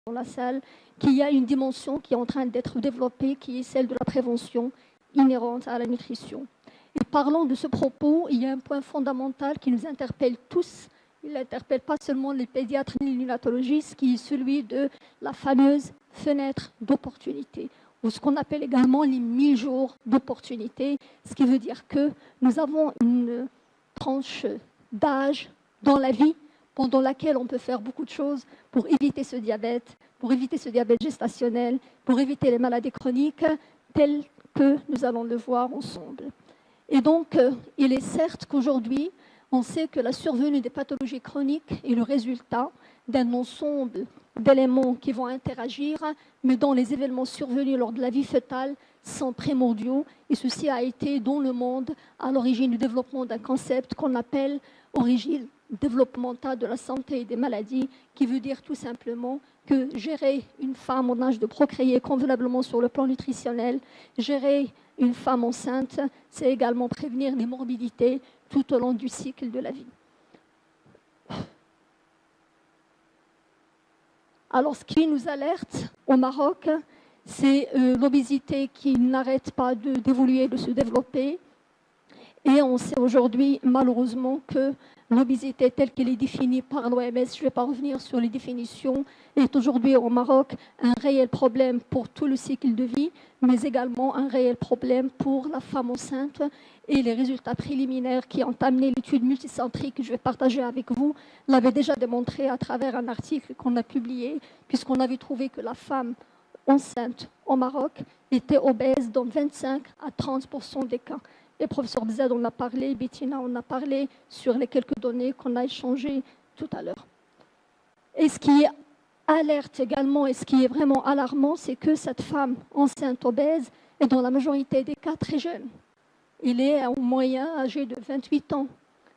dans la salle, qu'il y a une dimension qui est en train d'être développée, qui est celle de la prévention inhérente à la nutrition. Et parlant de ce propos, il y a un point fondamental qui nous interpelle tous. Il n'interpelle pas seulement les pédiatres ni les néonatologistes, qui est celui de la fameuse fenêtre d'opportunité, ou ce qu'on appelle également les 1000 jours d'opportunité, ce qui veut dire que nous avons une tranche d'âge dans la vie pendant laquelle on peut faire beaucoup de choses pour éviter ce diabète gestationnel, pour éviter les maladies chroniques, telles que nous allons le voir ensemble. Et donc, il est certes qu'aujourd'hui, on sait que la survenue des pathologies chroniques est le résultat d'un ensemble d'éléments qui vont interagir, mais dont les événements survenus lors de la vie fœtale sont primordiaux. Et ceci a été dans le monde à l'origine du développement d'un concept qu'on appelle origine développementale de la santé et des maladies, qui veut dire tout simplement que gérer une femme en âge de procréer convenablement sur le plan nutritionnel, gérer une femme enceinte, c'est également prévenir les morbidités tout au long du cycle de la vie. Alors, ce qui nous alerte au Maroc, c'est l'obésité qui n'arrête pas d'évoluer, de se développer. Et on sait aujourd'hui, malheureusement, que l'obésité telle qu'elle est définie par l'OMS, je ne vais pas revenir sur les définitions, est aujourd'hui au Maroc un réel problème pour tout le cycle de vie, mais également un réel problème pour la femme enceinte. Et les résultats préliminaires qui ont amené l'étude multicentrique que je vais partager avec vous l'avaient déjà démontré à travers un article qu'on a publié, puisqu'on avait trouvé que la femme enceinte au Maroc était obèse dans 25 à 30% des cas. Et professeur Bzad en a parlé, Bettina en a parlé sur les quelques données qu'on a échangées tout à l'heure. Et ce qui alerte également et ce qui est vraiment alarmant, c'est que cette femme enceinte obèse est dans la majorité des cas très jeune. Il est en moyenne âgé de 28 ans,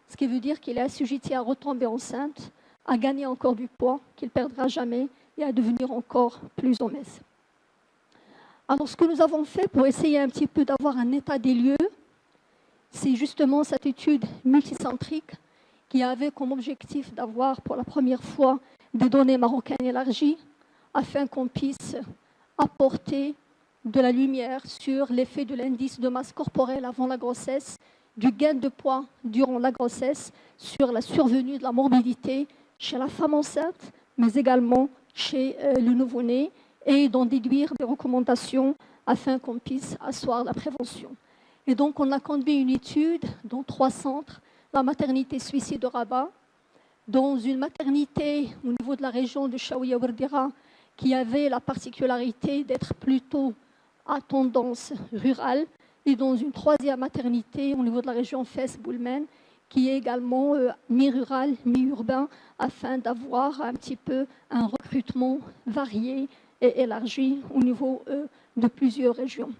ce qui veut dire qu'il est assujetti à retomber enceinte, à gagner encore du poids qu'il ne perdra jamais et à devenir encore plus obèse. Alors ce que nous avons fait pour essayer un petit peu d'avoir un état des lieux, c'est justement cette étude multicentrique qui avait comme objectif d'avoir pour la première fois des données marocaines élargies afin qu'on puisse apporter de la lumière sur l'effet de l'indice de masse corporelle avant la grossesse, du gain de poids durant la grossesse, sur la survenue de la morbidité chez la femme enceinte, mais également chez le nouveau-né, et d'en déduire des recommandations afin qu'on puisse asseoir la prévention. Et donc, on a conduit une étude dans 3 centres, la maternité suicide de Rabat, dans une maternité au niveau de la région de Chaouia Werdira, qui avait la particularité d'être plutôt à tendance rurale, et dans une 3e maternité au niveau de la région Fès-Boulmen, qui est également mi-rural, mi-urbain, afin d'avoir un petit peu un recrutement varié et élargi au niveau de plusieurs régions.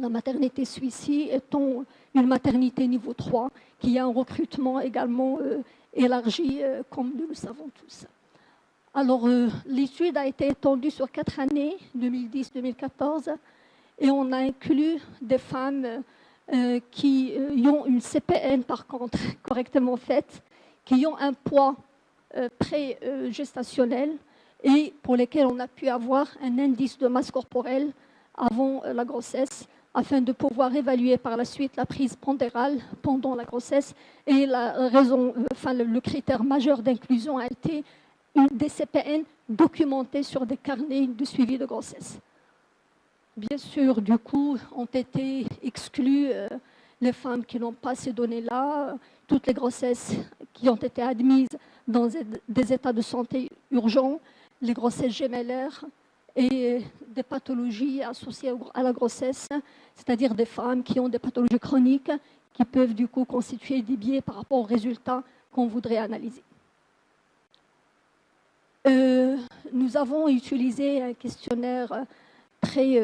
La maternité suicide étant une maternité niveau 3, qui a un recrutement également élargi, comme nous le savons tous. Alors, l'étude a été étendue sur 4 années, 2010-2014, et on a inclus des femmes qui ont une CPN, par contre, correctement faite, qui ont un poids pré-gestationnel et pour lesquelles on a pu avoir un indice de masse corporelle avant la grossesse, afin de pouvoir évaluer par la suite la prise pondérale pendant la grossesse. Et le critère majeur d'inclusion a été des CPN documentés sur des carnets de suivi de grossesse. Bien sûr, du coup, ont été exclues les femmes qui n'ont pas ces données-là, toutes les grossesses qui ont été admises dans des états de santé urgents, les grossesses gémellaires et des pathologies associées à la grossesse, c'est-à-dire des femmes qui ont des pathologies chroniques qui peuvent du coup constituer des biais par rapport aux résultats qu'on voudrait analyser. Nous avons utilisé un questionnaire très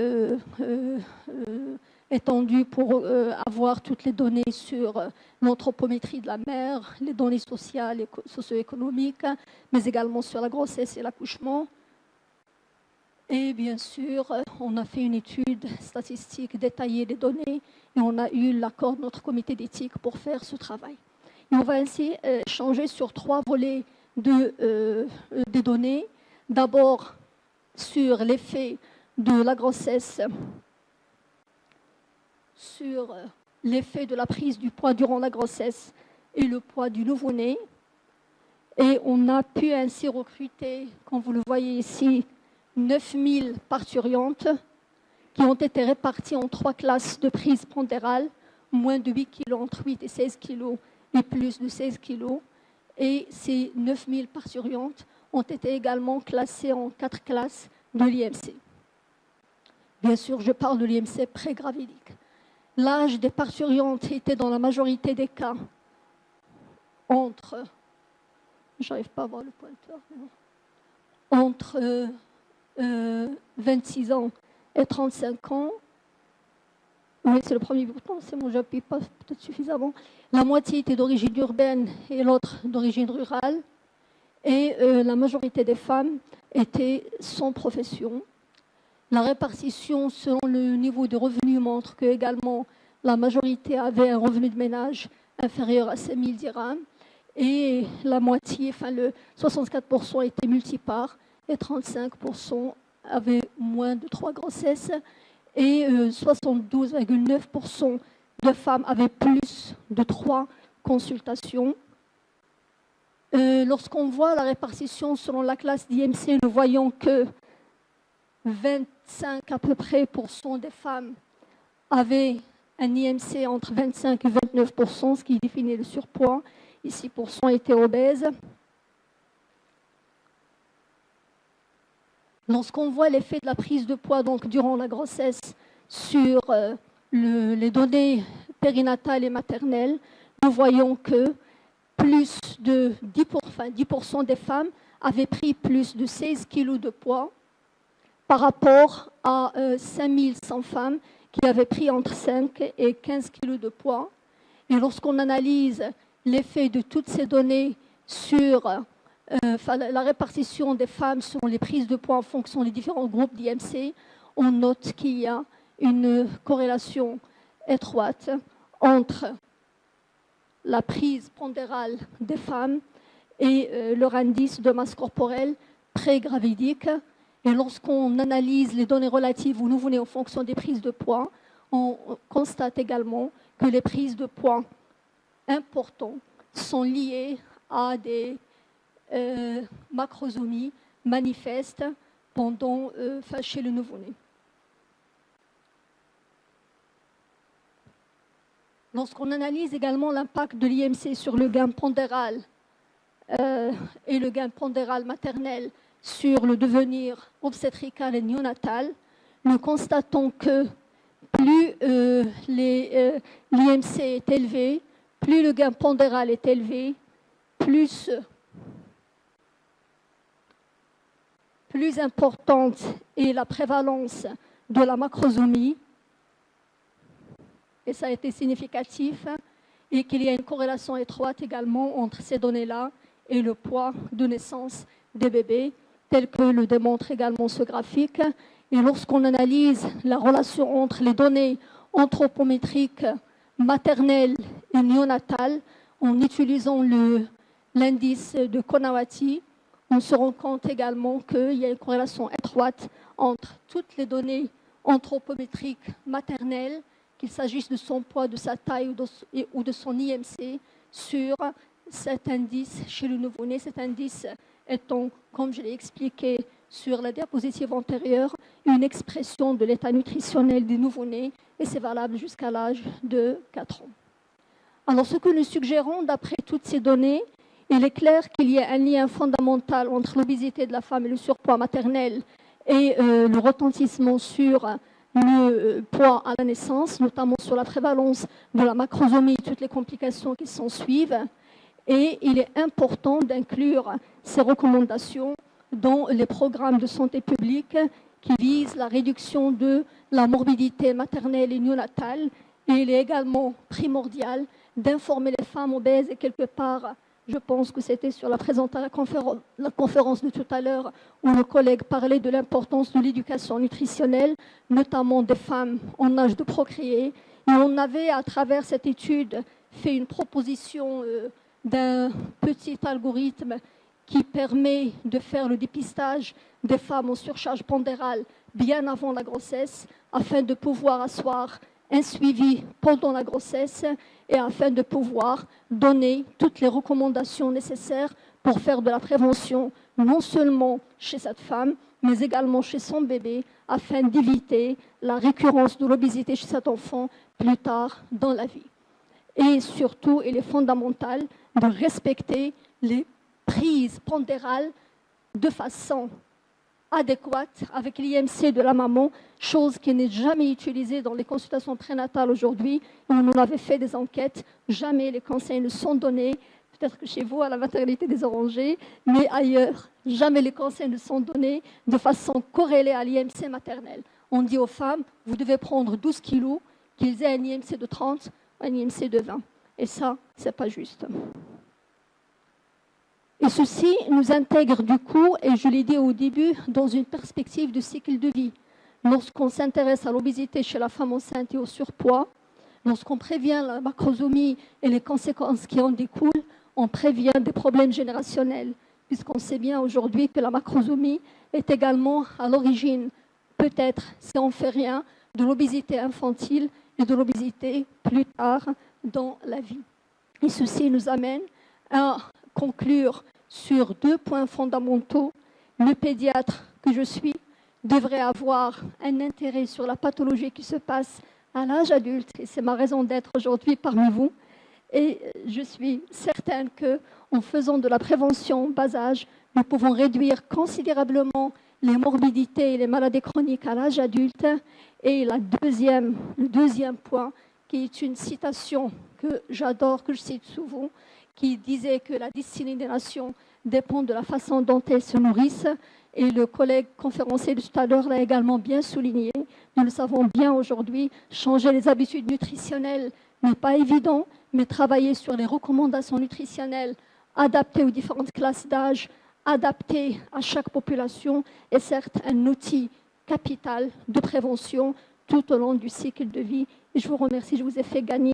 étendu pour avoir toutes les données sur l'anthropométrie de la mère, les données sociales et socio-économiques, mais également sur la grossesse et l'accouchement. Et bien sûr, on a fait une étude statistique détaillée des données et on a eu l'accord de notre comité d'éthique pour faire ce travail. Et on va ainsi échanger sur 3 volets des données. D'abord, sur l'effet de la grossesse, sur l'effet de la prise du poids durant la grossesse et le poids du nouveau-né. Et on a pu ainsi recruter, comme vous le voyez ici, 9000 parturientes qui ont été réparties en 3 classes de prise pondérale, moins de 8 kg, entre 8 et 16 kg et plus de 16 kg. Et ces 9000 parturientes ont été également classées en 4 classes de l'IMC. Bien sûr, je parle de l'IMC pré-gravidique. L'âge des parturientes était dans la majorité des cas entre, j'arrive pas à voir le pointeur, entre 26 ans et 35 ans. Oui, c'est le premier bouton, c'est bon, j'appuie pas peut-être suffisamment. La moitié était d'origine urbaine et l'autre d'origine rurale. Et la majorité des femmes étaient sans profession. La répartition selon le niveau de revenu montre que également la majorité avait un revenu de ménage inférieur à 5 000 dirhams. Et la moitié, enfin le 64% étaient multipares et 35% avaient moins de 3 grossesses. Et 72,9% de femmes avaient plus de 3 consultations. Lorsqu'on voit la répartition selon la classe d'IMC, nous voyons que 25 à peu près % des femmes avaient un IMC entre 25 et 29%, ce qui définit le surpoids. Et 6% étaient obèses. Lorsqu'on voit l'effet de la prise de poids donc, durant la grossesse sur les données périnatales et maternelles, nous voyons que plus de 10% des femmes avaient pris plus de 16 kg de poids par rapport à 5100 femmes qui avaient pris entre 5 et 15 kg de poids. Et lorsqu'on analyse l'effet de toutes ces données sur la répartition des femmes selon les prises de poids en fonction des différents groupes d'IMC, on note qu'il y a une corrélation étroite entre la prise pondérale des femmes et leur indice de masse corporelle pré-gravidique. Et lorsqu'on analyse les données relatives au nouveau-né en fonction des prises de poids, on constate également que les prises de poids importantes sont liées à des macrosomies manifestes chez le nouveau-né. Lorsqu'on analyse également l'impact de l'IMC sur le gain pondéral et le gain pondéral maternel sur le devenir obstétrical et néonatal, nous constatons que plus l'IMC est élevé, plus le gain pondéral est élevé, plus importante est la prévalence de la macrosomie, et ça a été significatif, et qu'il y a une corrélation étroite également entre ces données-là et le poids de naissance des bébés, tel que le démontre également ce graphique. Et lorsqu'on analyse la relation entre les données anthropométriques maternelles et néonatales, en utilisant l'indice de Konawati, on se rend compte également qu'il y a une corrélation étroite entre toutes les données anthropométriques maternelles, qu'il s'agisse de son poids, de sa taille ou de son IMC, sur cet indice chez le nouveau-né, cet indice étant, comme je l'ai expliqué sur la diapositive antérieure, une expression de l'état nutritionnel du nouveau-né, et c'est valable jusqu'à l'âge de 4 ans. Alors, ce que nous suggérons, d'après toutes ces données, il est clair qu'il y a un lien fondamental entre l'obésité de la femme et le surpoids maternel et le retentissement sur le poids à la naissance, notamment sur la prévalence de la macrosomie et toutes les complications qui s'en suivent. Et il est important d'inclure ces recommandations dans les programmes de santé publique qui visent la réduction de la morbidité maternelle et néonatale. Et il est également primordial d'informer les femmes obèses, et quelque part, je pense que c'était sur la conférence de tout à l'heure où le collègue parlait de l'importance de l'éducation nutritionnelle, notamment des femmes en âge de procréer. Et on avait, à travers cette étude, fait une proposition d'un petit algorithme qui permet de faire le dépistage des femmes en surcharge pondérale bien avant la grossesse, afin de pouvoir asseoir un suivi pendant la grossesse et afin de pouvoir donner toutes les recommandations nécessaires pour faire de la prévention, non seulement chez cette femme, mais également chez son bébé, afin d'éviter la récurrence de l'obésité chez cet enfant plus tard dans la vie. Et surtout, il est fondamental de respecter les prises pondérales de façon adéquate avec l'IMC de la maman, chose qui n'est jamais utilisée dans les consultations prénatales aujourd'hui. On avait fait des enquêtes, jamais les conseils ne sont donnés, peut-être que chez vous à la maternité des Orangers, mais ailleurs, jamais les conseils ne sont donnés de façon corrélée à l'IMC maternel. On dit aux femmes, vous devez prendre 12 kilos, qu'ils aient un IMC de 30 ou un IMC de 20. Et ça, ce n'est pas juste. Et ceci nous intègre du coup, et je l'ai dit au début, dans une perspective de cycle de vie. Lorsqu'on s'intéresse à l'obésité chez la femme enceinte et au surpoids, lorsqu'on prévient la macrosomie et les conséquences qui en découlent, on prévient des problèmes générationnels, puisqu'on sait bien aujourd'hui que la macrosomie est également à l'origine, peut-être, si on ne fait rien, de l'obésité infantile et de l'obésité plus tard dans la vie. Et ceci nous amène à conclure sur 2 points fondamentaux. Le pédiatre que je suis devrait avoir un intérêt sur la pathologie qui se passe à l'âge adulte, et c'est ma raison d'être aujourd'hui parmi vous. Et je suis certaine qu'en faisant de la prévention bas âge, nous pouvons réduire considérablement les morbidités et les maladies chroniques à l'âge adulte. Et le deuxième point, qui est une citation que j'adore, que je cite souvent, qui disait que la destinée des nations dépend de la façon dont elles se nourrissent. Et le collègue conférencier de tout à l'heure l'a également bien souligné. Nous le savons bien aujourd'hui, changer les habitudes nutritionnelles n'est pas évident, mais travailler sur les recommandations nutritionnelles adaptées aux différentes classes d'âge, adaptées à chaque population, est certes un outil capital de prévention tout au long du cycle de vie. Et je vous remercie, je vous ai fait gagner